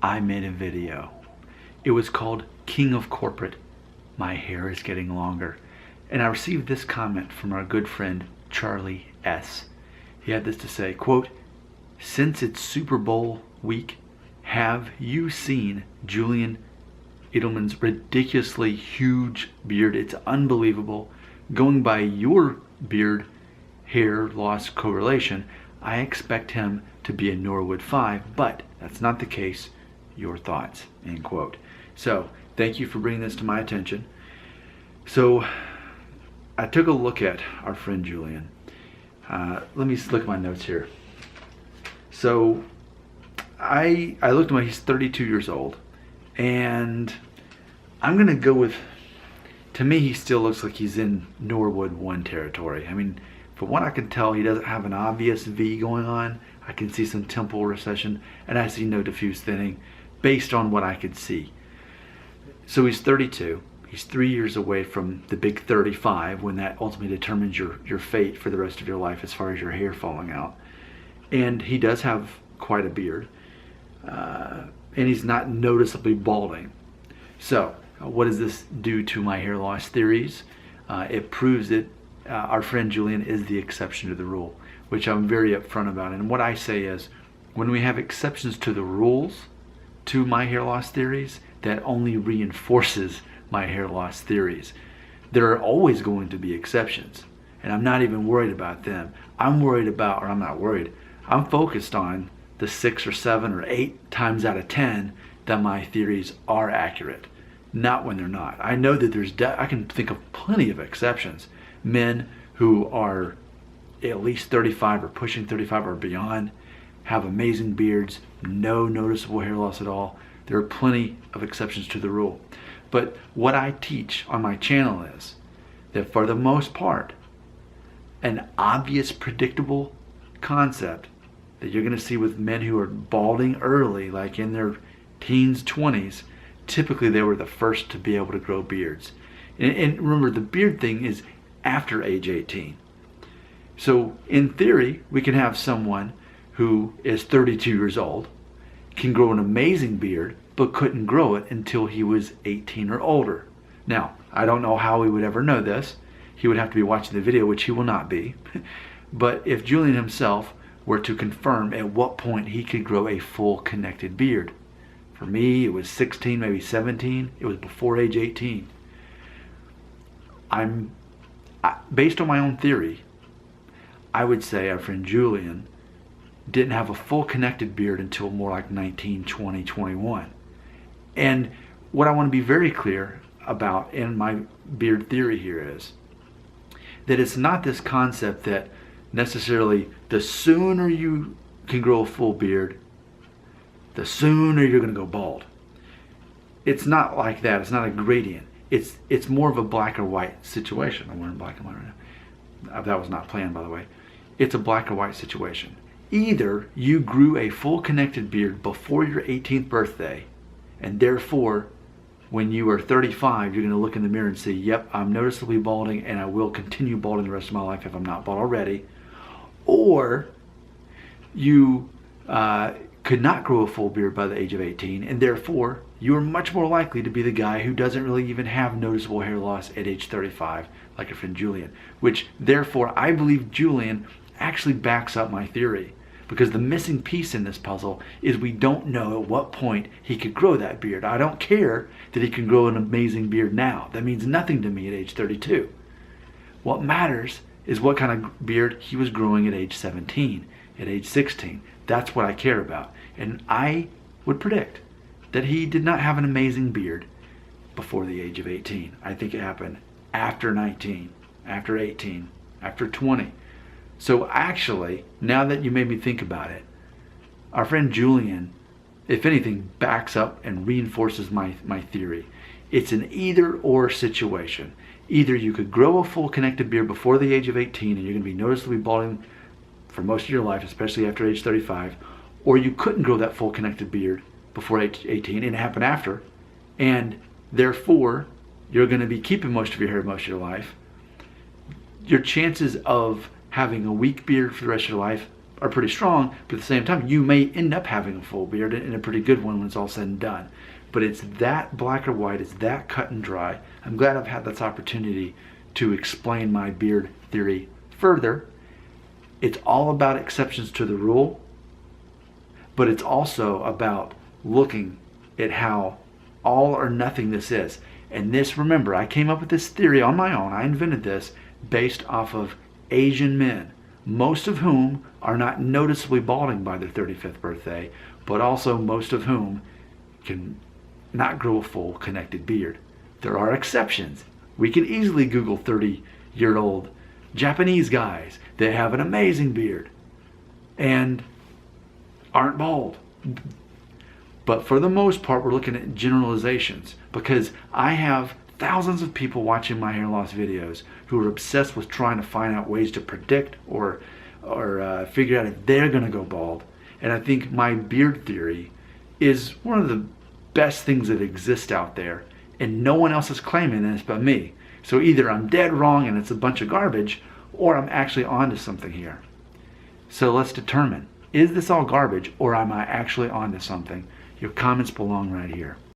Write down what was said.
I made a video. It was called King of Corporate, My Hair is Getting Longer. And I received this comment from our good friend Charlie S. He had this to say, quote, "Since it's Super Bowl week, have you seen Julian Edelman's ridiculously huge beard? It's unbelievable. Going by your beard hair loss correlation, I expect him to be a Norwood 5, but that's not the case. Your thoughts," end quote. So thank you for bringing this to my attention. So I took a look at our friend Julian. Let me look at my notes here. So I looked at him, he's 32 years old, and I'm gonna go with, to me he still looks like he's in Norwood 1 territory. I mean, from what I can tell, he doesn't have an obvious V going on. I can see some temporal recession, and I see no diffuse thinning based on what I could see. So he's 32. He's 3 years away from the big 35, when that ultimately determines your fate for the rest of your life as far as your hair falling out. And he does have quite a beard, and he's not noticeably balding. So what does this do to my hair loss theories? It proves that our friend Julian is the exception to the rule, which I'm very upfront about. And what I say is, when we have exceptions to the rules to my hair loss theories, that only reinforces my hair loss theories. There are always going to be exceptions, and I'm not even worried about them. I'm worried about, or I'm not worried, I'm focused on the 6 or 7 or 8 times out of 10 that my theories are accurate, not when they're not. I know that I can think of plenty of exceptions. Men who are at least 35 or pushing 35 or beyond have amazing beards, no noticeable hair loss at all. There are plenty of exceptions to the rule. But what I teach on my channel is that for the most part, an obvious, predictable concept that you're going to see with men who are balding early, like in their teens, 20s, typically they were the first to be able to grow beards. And remember, the beard thing is after age 18. So in theory, we can have someone who is 32 years old, can grow an amazing beard, but couldn't grow it until he was 18 or older. Now, I don't know how he would ever know this. He would have to be watching the video, which he will not be. But if Julian himself were to confirm at what point he could grow a full connected beard, for me it was 16, maybe 17. It was before age 18. Based on my own theory, I would say our friend Julian didn't have a full connected beard until more like 19, 20, 21. And what I want to be very clear about in my beard theory here is that it's not this concept that necessarily the sooner you can grow a full beard, the sooner you're going to go bald. It's not like that. It's not a gradient. It's more of a black or white situation. I'm wearing black and white right now. That was not planned, by the way. It's a black or white situation. Either you grew a full connected beard before your 18th birthday, and therefore when you are 35, you're going to look in the mirror and say, yep, I'm noticeably balding, and I will continue balding the rest of my life if I'm not bald already. Or you could not grow a full beard by the age of 18, and therefore you are much more likely to be the guy who doesn't really even have noticeable hair loss at age 35, like your friend Julian, which therefore I believe Julian actually backs up my theory. Because the missing piece in this puzzle is we don't know at what point he could grow that beard. I don't care that he can grow an amazing beard now. That means nothing to me at age 32. What matters is what kind of beard he was growing at age 17, at age 16. That's what I care about. And I would predict that he did not have an amazing beard before the age of 18. I think it happened after 19, after 18, after 20. So actually, now that you made me think about it, our friend Julian, if anything, backs up and reinforces my theory. It's an either-or situation. Either you could grow a full connected beard before the age of 18 and you're going to be noticeably balding for most of your life, especially after age 35, or you couldn't grow that full connected beard before age 18 and it happened after, and therefore you're going to be keeping most of your hair most of your life. Your chances of having a weak beard for the rest of your life are pretty strong, but at the same time, you may end up having a full beard and a pretty good one when it's all said and done. But it's that black or white, it's that cut and dry. I'm glad I've had this opportunity to explain my beard theory further. It's all about exceptions to the rule, but it's also about looking at how all or nothing this is. And this, remember, I came up with this theory on my own. I invented this based off of Asian men, most of whom are not noticeably balding by their 35th birthday, but also most of whom can not grow a full connected beard. There are exceptions. We can easily Google 30-year-old Japanese guys that have an amazing beard and aren't bald. But for the most part, we're looking at generalizations, because I have thousands of people watching my hair loss videos who are obsessed with trying to find out ways to predict or figure out if they're going to go bald. And I think my beard theory is one of the best things that exist out there, and no one else is claiming this but me. So either I'm dead wrong and it's a bunch of garbage, or I'm actually onto something here. So let's determine, is this all garbage, or am I actually onto something? Your comments belong right here.